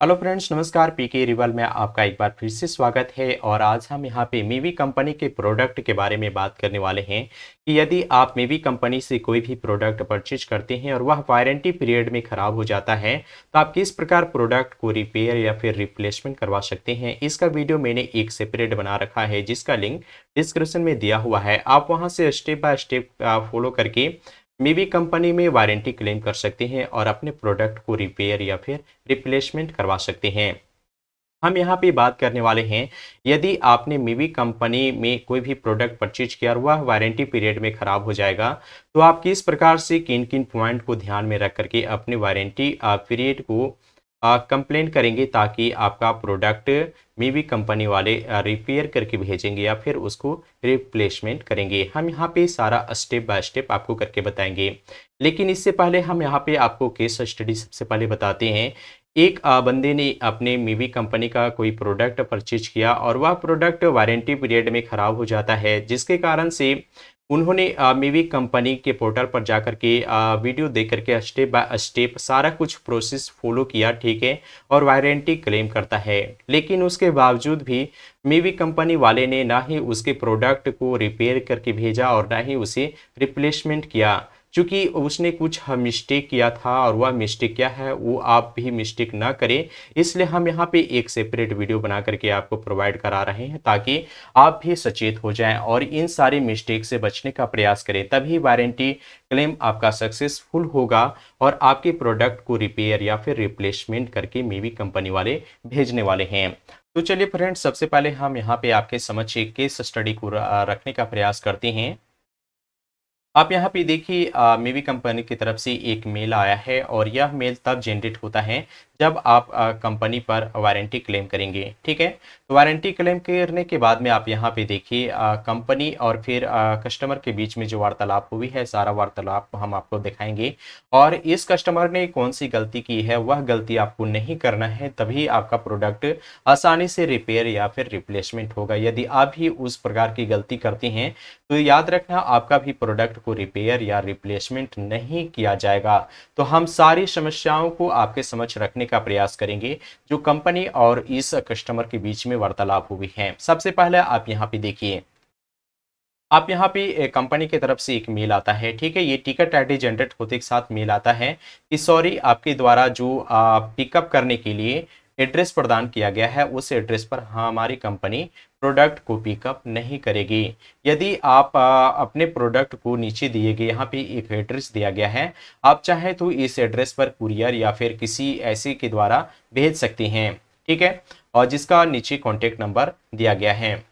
Hello friends, नमस्कार। पीके reveal में आपका एक बार फिर से स्वागत है। और आज हम यहाँ पे मीवी कंपनी के प्रोडक्ट के बारे में बात करने वाले हैं कि यदि आप मीवी कंपनी से कोई भी प्रोडक्ट परचेज करते हैं और वह वारंटी पीरियड में ख़राब हो जाता है तो आप किस प्रकार प्रोडक्ट को रिपेयर या फिर रिप्लेसमेंट करवा सकते हैं। इसका वीडियो मैंने एक सेपरेट बना रखा है जिसका लिंक डिस्क्रिप्शन में दिया हुआ है। आप वहाँ से स्टेप बाय स्टेप फॉलो करके मीवी कंपनी में वारंटी क्लेम कर सकते हैं और अपने प्रोडक्ट को रिपेयर या फिर रिप्लेसमेंट करवा सकते हैं। हम यहाँ पे बात करने वाले हैं, यदि आपने मीवी कंपनी में कोई भी प्रोडक्ट परचेज किया और वह वारंटी पीरियड में ख़राब हो जाएगा तो आप किस प्रकार से किन किन पॉइंट को ध्यान में रख करके अपने वारंटी पीरियड को कंप्लेन करेंगे ताकि आपका प्रोडक्ट मीवी कंपनी वाले रिपेयर करके भेजेंगे या फिर उसको रिप्लेसमेंट करेंगे। हम यहाँ पे सारा स्टेप बाय स्टेप आपको करके बताएंगे। लेकिन इससे पहले हम यहाँ पे आपको केस स्टडी सबसे पहले बताते हैं। एक बंदे ने अपने मीवी कंपनी का कोई प्रोडक्ट परचेज किया और वह प्रोडक्ट वारंटी पीरियड में ख़राब हो जाता है, जिसके कारण से उन्होंने मीवी कंपनी के पोर्टल पर जाकर के वीडियो देख करके स्टेप बाय स्टेप सारा कुछ प्रोसेस फॉलो किया, ठीक है, और वारंटी क्लेम करता है। लेकिन उसके बावजूद भी मीवी कंपनी वाले ने ना ही उसके प्रोडक्ट को रिपेयर करके भेजा और ना ही उसे रिप्लेसमेंट किया। चूँकि उसने कुछ मिस्टेक किया था और वह मिस्टेक क्या है वो आप भी मिस्टेक ना करें, इसलिए हम यहाँ पे एक सेपरेट वीडियो बना करके आपको प्रोवाइड करा रहे हैं ताकि आप भी सचेत हो जाएं और इन सारे मिस्टेक से बचने का प्रयास करें। तभी वारंटी क्लेम आपका सक्सेसफुल होगा और आपके प्रोडक्ट को रिपेयर या फिर रिप्लेसमेंट करके मीवी कंपनी वाले भेजने वाले हैं। तो चलिए फ्रेंड्स, सबसे पहले हम यहाँ पे आपके समक्ष एक केस स्टडी को रखने का प्रयास करते हैं। आप यहाँ पे देखिए, मेवी कंपनी की तरफ से एक मेल आया है और यह मेल तब जनरेट होता है जब आप कंपनी पर वारंटी क्लेम करेंगे, ठीक है। तो वारंटी क्लेम करने के बाद में आप यहाँ पे देखिए, कंपनी और फिर कस्टमर के बीच में जो वार्तालाप हुई है, सारा वार्तालाप हम आपको दिखाएंगे। और इस कस्टमर ने कौन सी गलती की है वह गलती आपको नहीं करना है, तभी आपका प्रोडक्ट आसानी से रिपेयर या फिर रिप्लेसमेंट होगा। यदि आप भी उस प्रकार की गलती करते हैं तो याद रखना, आपका भी प्रोडक्ट को रिपेयर या रिप्लेसमेंट नहीं किया जाएगा। तो हम सारी समस्याओं को आपके समक्ष रखने का प्रयास करेंगे जो कंपनी और इस कस्टमर के बीच में वार्तालाप हुई है। सबसे पहले आप यहाँ पे देखिए, आप यहाँ पे कंपनी की तरफ से एक मेल आता है, ठीक है। ये टिकट आईडी जनरेट होते के साथ मेल आता है कि सॉरी, आपके द्वारा जो पिकअप करने के लिए एड्रेस प्रदान किया गया है उस एड्रेस पर हमारी कंपनी प्रोडक्ट को पिकअप नहीं करेगी। यदि आप अपने प्रोडक्ट को नीचे दिए गए यहाँ पे एक एड्रेस दिया गया है, आप चाहें तो इस एड्रेस पर कुरियर या फिर किसी ऐसे के द्वारा भेज सकते हैं, ठीक है, और जिसका नीचे कॉन्टेक्ट नंबर दिया गया है।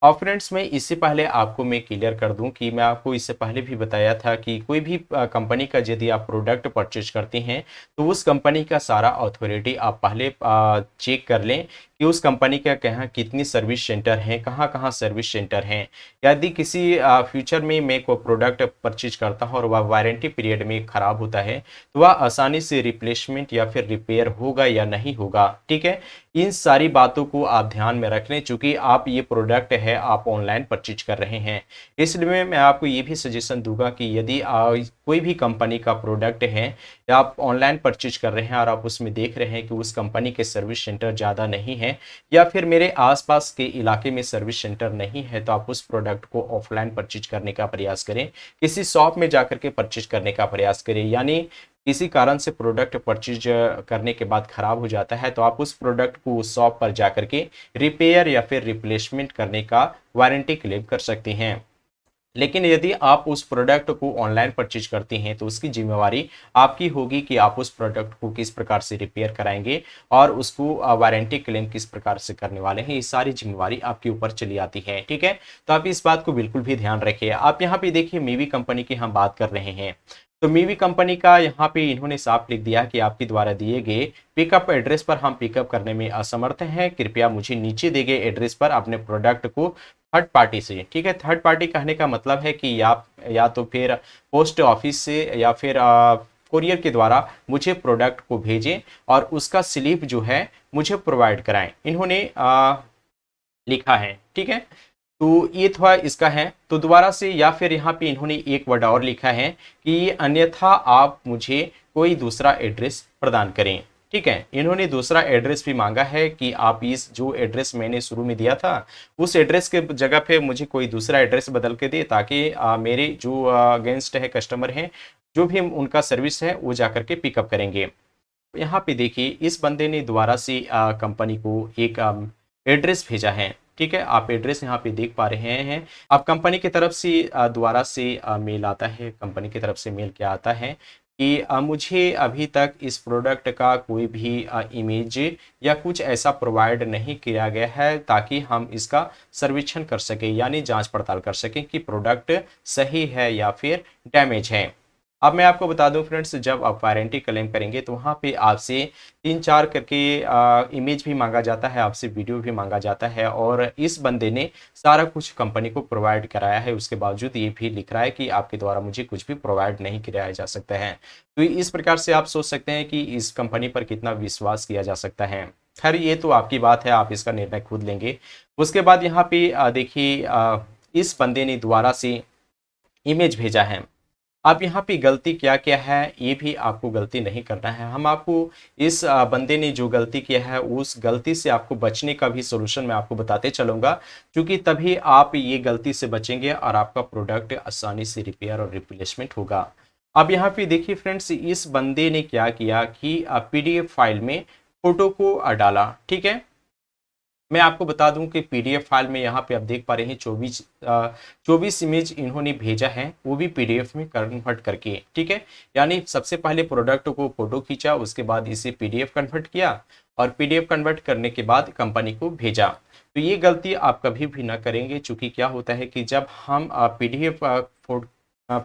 और फ्रेंड्स, मैं इससे पहले आपको मैं क्लियर कर दूं कि मैं आपको इससे पहले भी बताया था कि कोई भी कंपनी का यदि आप प्रोडक्ट परचेज करते हैं तो उस कंपनी का सारा अथॉरिटी आप पहले चेक कर लें कि उस कंपनी का कहाँ कितनी सर्विस सेंटर हैं, कहाँ कहाँ सर्विस सेंटर हैं। यदि किसी फ्यूचर में मैं कोई प्रोडक्ट परचेज करता हूँ और वह वारंटी पीरियड में ख़राब होता है तो वह आसानी से रिप्लेसमेंट या फिर रिपेयर होगा या नहीं होगा, ठीक है। इन सारी बातों को आप ध्यान में रख लें, चूंकि आप ये प्रोडक्ट है आप ऑनलाइन परचेज कर रहे हैं। इसलिए मैं आपको ये भी सजेशन दूंगा कि यदि कोई भी कंपनी का प्रोडक्ट है या आप ऑनलाइन परचेज कर रहे हैं और आप उसमें देख रहे हैं कि उस कंपनी के सर्विस सेंटर ज़्यादा नहीं है या फिर मेरे आसपास के इलाके में सर्विस सेंटर नहीं है, तो आप उस प्रोडक्ट को ऑफलाइन परचेज करने का प्रयास करें, किसी शॉप में जाकर के परचेज करने का प्रयास करें। यानी किसी कारण से प्रोडक्ट परचेज करने के बाद ख़राब हो जाता है तो आप उस प्रोडक्ट को उस शॉप पर जाकर के रिपेयर या फिर रिप्लेसमेंट करने का वारंटी क्लेम कर सकते हैं। लेकिन यदि आप उस प्रोडक्ट को ऑनलाइन परचेज करते हैं तो उसकी जिम्मेवारी आपकी होगी कि आप उस प्रोडक्ट को किस प्रकार से रिपेयर कराएंगे और उसको वारंटी क्लेम किस प्रकार से करने वाले हैं। ये सारी जिम्मेवारी आपके ऊपर चली आती है, ठीक है। तो आप इस बात को बिल्कुल भी ध्यान रखिए। आप यहाँ पे देखिए, मीवी कंपनी की हम बात कर रहे हैं तो मीवी कंपनी का यहाँ पे इन्होंने साफ लिख दिया कि आपके द्वारा दिए गए पिकअप एड्रेस पर हम पिकअप करने में असमर्थ हैं, कृपया मुझे नीचे दिए गए एड्रेस पर अपने प्रोडक्ट को थर्ड पार्टी से, ठीक है। थर्ड पार्टी कहने का मतलब है कि या तो फिर पोस्ट ऑफिस से या फिर कुरियर के द्वारा मुझे प्रोडक्ट को भेजें और उसका स्लिप जो है मुझे प्रोवाइड कराएं, इन्होंने लिखा है, ठीक है। तो ये थोड़ा इसका है। तो दोबारा से या फिर यहाँ पे इन्होंने एक वर्ड और लिखा है कि अन्यथा आप मुझे कोई दूसरा एड्रेस प्रदान करें। ठीक है, इन्होंने दूसरा एड्रेस भी मांगा है कि आप इस जो एड्रेस मैंने शुरू में दिया था उस एड्रेस के जगह पे मुझे कोई दूसरा एड्रेस बदल के दे, ताकि मेरे जो अगेंस्ट है कस्टमर हैं, जो भी उनका सर्विस है वो जाकर के पिकअप करेंगे। यहाँ पे देखिए इस बंदे ने दोबारा से कंपनी को एक एड्रेस भेजा है। ठीक है, आप एड्रेस यहाँ पे देख पा रहे हैं। अब कंपनी की तरफ से दोबारा से मेल आता है। कंपनी की तरफ से मेल क्या आता है कि मुझे अभी तक इस प्रोडक्ट का कोई भी इमेज या कुछ ऐसा प्रोवाइड नहीं किया गया है ताकि हम इसका सर्वेक्षण कर सकें, यानी जांच पड़ताल कर सकें कि प्रोडक्ट सही है या फिर डैमेज है। अब मैं आपको बता दूं फ्रेंड्स, जब आप वारंटी क्लेम करेंगे तो वहाँ पे आपसे 3-4 करके इमेज भी मांगा जाता है, आपसे वीडियो भी मांगा जाता है, और इस बंदे ने सारा कुछ कंपनी को प्रोवाइड कराया है। उसके बावजूद ये भी लिख रहा है कि आपके द्वारा मुझे कुछ भी प्रोवाइड नहीं कराया जा सकता है। तो इस प्रकार से आप सोच सकते हैं कि इस कंपनी पर कितना विश्वास किया जा सकता है। खैर ये तो आपकी बात है, आप इसका निर्णय खुद लेंगे। उसके बाद यहाँ पे देखिए इस बंदे ने दोबारा से इमेज भेजा है। अब यहाँ पे गलती क्या क्या है ये भी आपको गलती नहीं करना है। हम आपको इस बंदे ने जो गलती किया है उस गलती से आपको बचने का भी सोल्यूशन मैं आपको बताते चलूँगा, क्योंकि तभी आप ये गलती से बचेंगे और आपका प्रोडक्ट आसानी से रिपेयर और रिप्लेसमेंट होगा। अब यहाँ पे देखिए फ्रेंड्स, इस बंदे ने क्या किया कि पीडीएफ फाइल में फोटो को डाला। ठीक है, मैं आपको बता दूं कि पीडीएफ फाइल में यहाँ पे आप देख पा रहे हैं 24 इमेज इन्होंने भेजा है, वो भी पीडीएफ में कन्वर्ट करके। ठीक है, यानी सबसे पहले प्रोडक्ट को फोटो खींचा, उसके बाद इसे पीडीएफ कन्वर्ट किया और पीडीएफ कन्वर्ट करने के बाद कंपनी को भेजा। तो ये गलती आप कभी भी ना करेंगे, चूंकि क्या होता है कि जब हम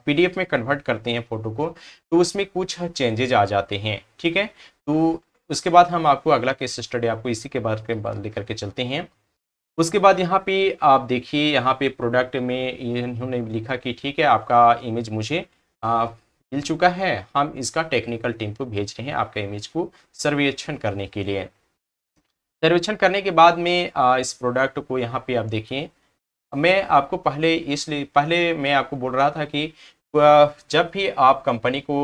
पीडीएफ में कन्वर्ट करते हैं फोटो को तो उसमें कुछ चेंजेज आ जाते हैं। ठीक है, तो उसके बाद हम आपको अगला केस स्टडी आपको इसी के बारे में लेकर के चलते हैं। उसके बाद यहाँ पे आप देखिए, यहाँ पे प्रोडक्ट में इन्होंने लिखा कि ठीक है आपका इमेज मुझे मिल चुका है, हम इसका टेक्निकल टीम को भेज रहे हैं आपका इमेज को सर्वेक्षण करने के लिए। सर्वेक्षण करने के बाद में इस प्रोडक्ट को यहाँ पे आप देखिए, मैं आपको पहले मैं आपको बोल रहा था कि जब भी आप कंपनी को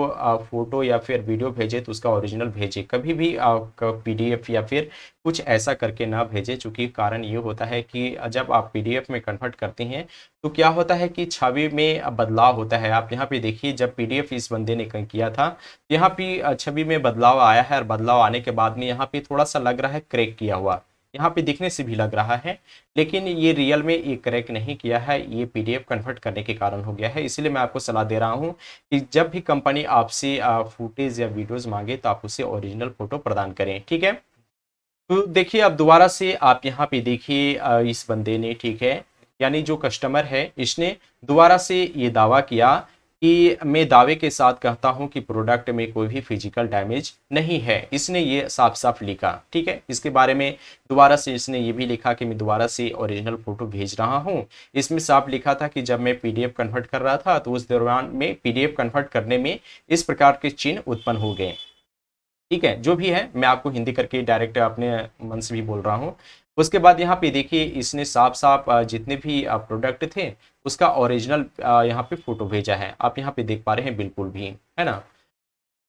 फोटो या फिर वीडियो भेजे तो उसका ओरिजिनल भेजे, कभी भी पीडीएफ या फिर कुछ ऐसा करके ना भेजे। चूंकि कारण ये होता है कि जब आप पीडीएफ में कन्वर्ट करते हैं तो क्या होता है कि छवि में बदलाव होता है। आप यहाँ पे देखिए, जब पीडीएफ इस बंदे ने किया था यहाँ पे छवि में बदलाव आया है, और बदलाव आने के बाद में यहाँ पे थोड़ा सा लग रहा है क्रैक किया हुआ, यहाँ पे दिखने से भी लग रहा है, लेकिन ये रियल में ये क्रैक नहीं किया है, ये पीडीएफ कन्वर्ट करने के कारण हो गया है। इसलिए मैं आपको सलाह दे रहा हूँ कि जब भी कंपनी आपसे फुटेज या वीडियोस मांगे तो आप उसे ओरिजिनल फोटो प्रदान करें। ठीक है, तो देखिए अब दोबारा से आप यहाँ पे देखिए इस बंदे ने, ठीक है, यानी जो कस्टमर है इसने दोबारा से ये दावा किया कि मैं दावे के साथ कहता हूं कि प्रोडक्ट में कोई भी फिजिकल डैमेज नहीं है। इसने ये साफ साफ लिखा। ठीक है, इसके बारे में दोबारा से इसने ये भी लिखा कि मैं दोबारा से ओरिजिनल फोटो भेज रहा हूं। इसमें साफ लिखा था कि जब मैं पीडीएफ कन्वर्ट कर रहा था तो उस दौरान में पीडीएफ कन्वर्ट करने में इस प्रकार के चिन्ह उत्पन्न हो गए। ठीक है, जो भी है मैं आपको हिंदी करके डायरेक्ट अपने मन से भी बोल रहा हूँ। उसके बाद यहाँ पे देखिए इसने साफ साफ जितने भी प्रोडक्ट थे उसका ओरिजिनल यहाँ पे फोटो भेजा है। आप यहाँ पे देख पा रहे हैं, बिल्कुल भी है ना।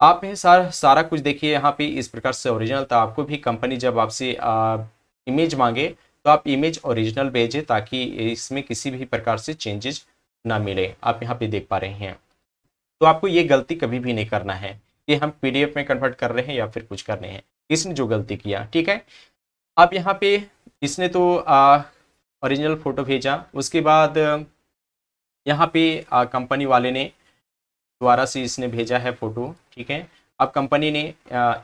आप ये सारा कुछ देखिए यहाँ पे इस प्रकार से ओरिजिनल था। आपको भी कंपनी जब आपसे इमेज मांगे तो आप इमेज ओरिजिनल भेजें ताकि इसमें किसी भी प्रकार से चेंजेस ना मिले। आप यहाँ पे देख पा रहे हैं। तो आपको ये गलती कभी भी नहीं करना है कि हम पीडीएफ में कन्वर्ट कर रहे हैं या फिर कुछ कर रहे हैं। इसने जो गलती किया, ठीक है, अब यहाँ पे इसने तो ओरिजिनल फोटो भेजा। उसके बाद यहाँ पे कंपनी वाले ने दोबारा से इसने भेजा है फोटो। ठीक है, अब कंपनी ने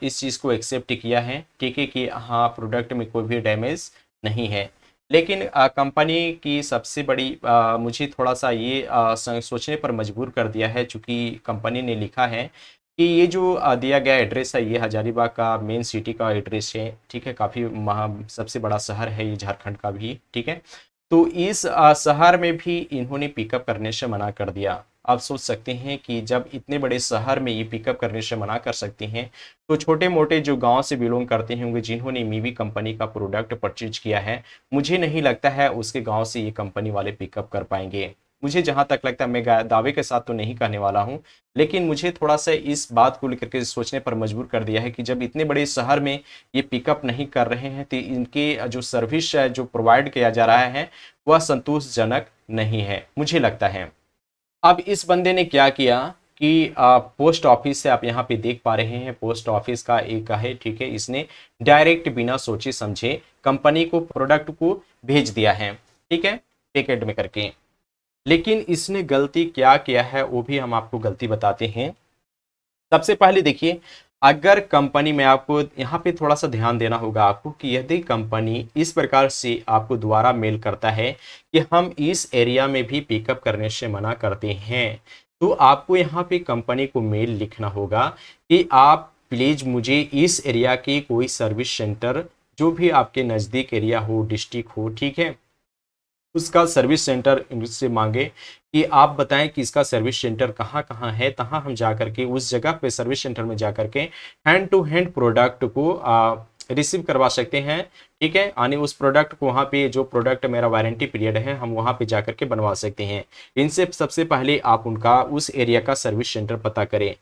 इस चीज़ को एक्सेप्ट किया है, ठीक है, कि हाँ प्रोडक्ट में कोई भी डैमेज नहीं है। लेकिन कंपनी की सबसे बड़ी मुझे थोड़ा सा ये सोचने पर मजबूर कर दिया है, चूँकि कंपनी ने लिखा है कि ये जो दिया गया एड्रेस है ये हजारीबाग का मेन सिटी का एड्रेस है। ठीक है, काफ़ी सबसे बड़ा शहर है ये झारखंड का भी। ठीक है, तो इस शहर में भी इन्होंने पिकअप करने से मना कर दिया। आप सोच सकते हैं कि जब इतने बड़े शहर में ये पिकअप करने से मना कर सकते हैं तो छोटे मोटे जो गांव से बिलोंग करते होंगे जिन्होंने मीवी कंपनी का प्रोडक्ट परचेज किया है, मुझे नहीं लगता है उसके गांव से ये कंपनी वाले पिकअप कर पाएंगे। मुझे जहाँ तक लगता है, मैं दावे के साथ तो नहीं कहने वाला हूँ, लेकिन मुझे थोड़ा-सा इस बात को लेकर के सोचने पर मजबूर कर दिया है कि जब इतने बड़े शहर में ये पिकअप नहीं कर रहे हैं, तो इनके जो सर्विस है, जो प्रोवाइड किया जा रहा है, वह संतोषजनक नहीं है, मुझे लगता है। अब इस बंदे ने क्या किया कि पोस्ट ऑफिस से आप यहाँ पे देख पा रहे हैं, पोस्ट ऑफिस का एक है, ठीक है, इसने डायरेक्ट बिना सोचे समझे कंपनी को प्रोडक्ट को भेज दिया है, ठीक है, पैकेट में करके। लेकिन इसने गलती क्या किया है वो भी हम आपको गलती बताते हैं। सबसे पहले देखिए, अगर कंपनी में आपको यहाँ पे थोड़ा सा ध्यान देना होगा आपको कि यदि कंपनी इस प्रकार से आपको दोबारा मेल करता है कि हम इस एरिया में भी पिकअप करने से मना करते हैं, तो आपको यहाँ पे कंपनी को मेल लिखना होगा कि आप प्लीज मुझे इस एरिया के कोई सर्विस सेंटर, जो भी आपके नज़दीक एरिया हो, डिस्ट्रिक्ट हो, ठीक है, उसका सर्विस सेंटर इनसे मांगे कि आप बताएं कि इसका सर्विस सेंटर कहाँ कहाँ है, तहाँ हम जा करके उस जगह पे सर्विस सेंटर में जा करके हैंड टू हैंड प्रोडक्ट को रिसीव करवा सकते हैं, ठीक है, यानी उस प्रोडक्ट को वहाँ पे, जो प्रोडक्ट मेरा वारंटी पीरियड है, हम वहाँ पे जा करके बनवा सकते हैं। इनसे सबसे पहले आप उनका उस एरिया का सर्विस सेंटर पता करें।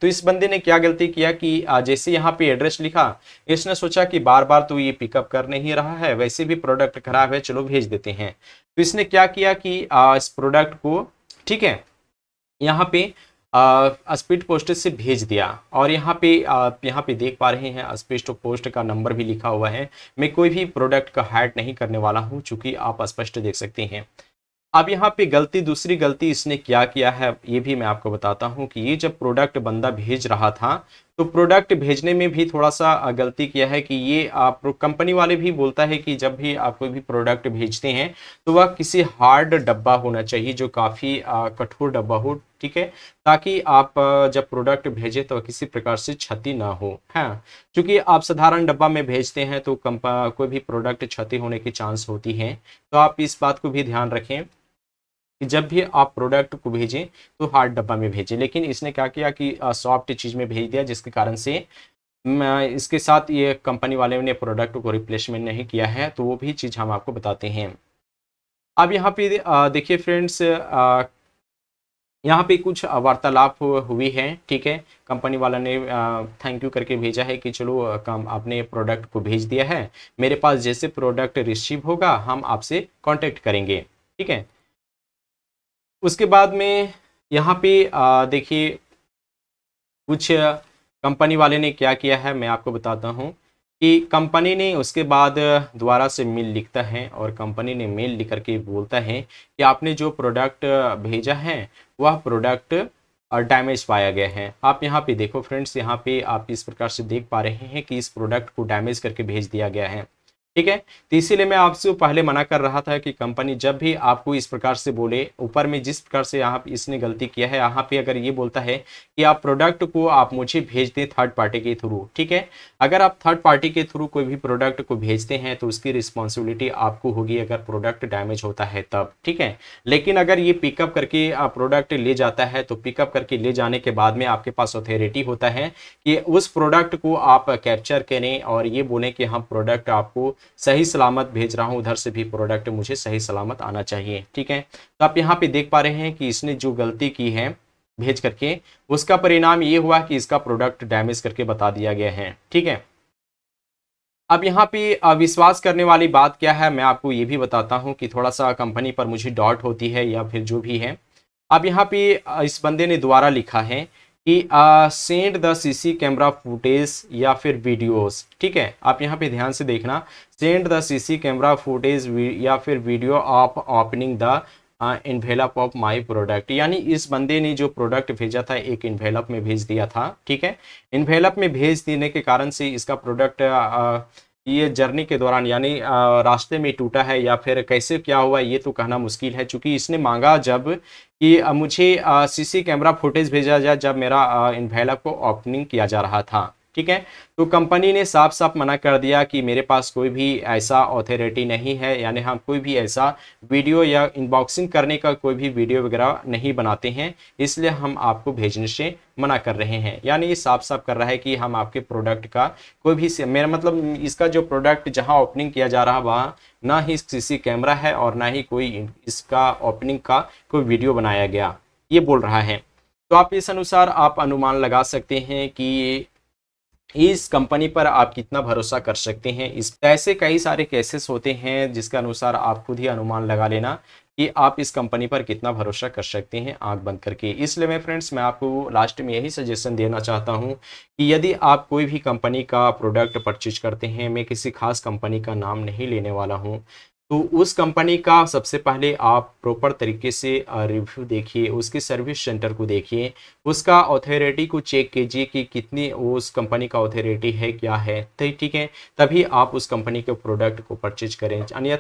तो इस बंदे ने क्या गलती किया कि जैसे यहाँ पे एड्रेस लिखा, इसने सोचा कि बार बार तो ये पिकअप कर नहीं रहा है, वैसे भी प्रोडक्ट खराब है, चलो भेज देते हैं। तो इसने क्या किया कि इस प्रोडक्ट को, ठीक है, यहाँ पे स्पीड पोस्ट से भेज दिया। और यहाँ पे आप यहाँ पे देख पा रहे हैं स्पीड पोस्ट का नंबर भी लिखा हुआ है। मैं कोई भी प्रोडक्ट का हाइड नहीं करने वाला हूँ, चूंकि आप स्पष्ट देख सकते हैं। अब यहाँ पे गलती, दूसरी गलती इसने क्या किया है ये भी मैं आपको बताता हूँ कि ये जब प्रोडक्ट बंदा भेज रहा था, तो प्रोडक्ट भेजने में भी थोड़ा सा गलती किया है कि ये आप कंपनी वाले भी बोलता है कि जब भी आप कोई भी प्रोडक्ट भेजते हैं तो वह किसी हार्ड डब्बा होना चाहिए, जो काफ़ी कठोर डब्बा हो, ठीक है, ताकि आप जब प्रोडक्ट भेजें तो किसी प्रकार से क्षति ना हो। हाँ, क्योंकि आप साधारण डब्बा में भेजते हैं तो कोई भी प्रोडक्ट क्षति होने की चांस होती है। तो आप इस बात को भी ध्यान रखें कि जब भी आप प्रोडक्ट को भेजें तो हार्ड डब्बा में भेजें। लेकिन इसने क्या किया कि सॉफ्ट चीज़ में भेज दिया, जिसके कारण से इसके साथ ये कंपनी वाले ने प्रोडक्ट को रिप्लेसमेंट नहीं किया है, तो वो भी चीज़ हम आपको बताते हैं। अब यहाँ पे देखिए फ्रेंड्स, यहाँ पे कुछ वार्तालाप हुई है, ठीक है, कंपनी वाला ने थैंक यू करके भेजा है कि चलो काम आपने प्रोडक्ट को भेज दिया है, मेरे पास जैसे प्रोडक्ट रिसीव होगा हम आपसे कांटेक्ट करेंगे, ठीक है। उसके बाद में यहाँ पे देखिए कुछ कंपनी वाले ने क्या किया है मैं आपको बताता हूँ कि कंपनी ने उसके बाद दोबारा से मेल लिखता है और कंपनी ने मेल लिख करके बोलता है कि आपने जो प्रोडक्ट भेजा है वह प्रोडक्ट डैमेज पाया गया है। आप यहाँ पे देखो फ्रेंड्स, यहाँ पे आप इस प्रकार से देख पा रहे हैं कि इस प्रोडक्ट को डैमेज करके भेज दिया गया है, ठीक है। तो इसीलिए मैं आपसे पहले मना कर रहा था कि कंपनी जब भी आपको इस प्रकार से बोले, ऊपर में जिस प्रकार से यहाँ इसने गलती किया है, यहाँ पे अगर ये बोलता है कि आप प्रोडक्ट को आप मुझे भेज दें थर्ड पार्टी के थ्रू, ठीक है, अगर आप थर्ड पार्टी के थ्रू कोई भी प्रोडक्ट को भेजते हैं तो उसकी रिस्पॉन्सिबिलिटी आपको होगी अगर प्रोडक्ट डैमेज होता है तब, ठीक है। लेकिन अगर ये पिकअप करके प्रोडक्ट ले जाता है तो पिकअप करके ले जाने के बाद में आपके पास अथॉरिटी होता है कि उस प्रोडक्ट को आप कैप्चर करें और ये बोलें कि हम प्रोडक्ट आपको सही सलामत भेज रहा हूं, उधर से भी प्रोडक्ट मुझे सही सलामत आना चाहिए, ठीक है। तो आप यहाँ पे देख पा रहे हैं कि इसने जो गलती की है भेज करके, उसका परिणाम ये हुआ कि इसका प्रोडक्ट डैमेज करके बता दिया गया है, ठीक है। अब यहाँ पे विश्वास करने वाली बात क्या है मैं आपको ये भी बताता हूँ कि थोड़ा सा कंपनी पर मुझे डाउट होती है या फिर जो भी है। अब यहाँ पे इस बंदे ने दोबारा लिखा है कि send the CC camera footage या फिर वीडियोस, ठीक है। आप यहाँ पे ध्यान से देखना, send the CC camera footage या फिर video of opening the envelope of my product, यानी इस बंदे ने जो प्रोडक्ट भेजा था एक इन्वेलप में भेज दिया था, ठीक है। इन्वेलप में भेज देने के कारण से इसका प्रोडक्ट ये जर्नी के दौरान यानी रास्ते में टूटा है या फिर कैसे क्या हुआ ये तो कहना मुश्किल है, चूंकि इसने मांगा जब कि मुझे सीसी कैमरा फुटेज भेजा जाए जब मेरा इन्वेलप को ओपनिंग किया जा रहा था, ठीक है। तो कंपनी ने साफ साफ मना कर दिया कि मेरे पास कोई भी ऐसा अथॉरिटी नहीं है, यानी हम कोई भी ऐसा वीडियो या अनबॉक्सिंग करने का कोई भी वीडियो वगैरह नहीं बनाते हैं, इसलिए हम आपको भेजने से मना कर रहे हैं। यानी ये साफ साफ कर रहा है कि हम आपके प्रोडक्ट का कोई भी मेरा मतलब इसका जो प्रोडक्ट जहां ओपनिंग किया जा रहा है वहाँ ना ही सीसी कैमरा है और ना ही कोई इसका ओपनिंग का कोई वीडियो बनाया गया, ये बोल रहा है। तो आप इस अनुसार आप अनुमान लगा सकते हैं कि इस कंपनी पर आप कितना भरोसा कर सकते हैं। इस ऐसे कई सारे केसेस होते हैं जिसके अनुसार आप खुद ही अनुमान लगा लेना कि आप इस कंपनी पर कितना भरोसा कर सकते हैं आंख बंद करके। इसलिए मैं आपको लास्ट में यही सजेशन देना चाहता हूं कि यदि आप कोई भी कंपनी का प्रोडक्ट परचेज करते हैं, मैं किसी खास कंपनी का नाम नहीं लेने वाला हूं, तो उस कंपनी का सबसे पहले आप प्रॉपर तरीके से रिव्यू देखिए, उसके सर्विस सेंटर को देखिए, उसका अथॉरिटी को चेक कीजिए कि कितनी उस कंपनी का अथॉरिटी है, क्या है, तो ठीक है, तभी आप उस कंपनी के प्रोडक्ट को परचेज करें। अन्यथा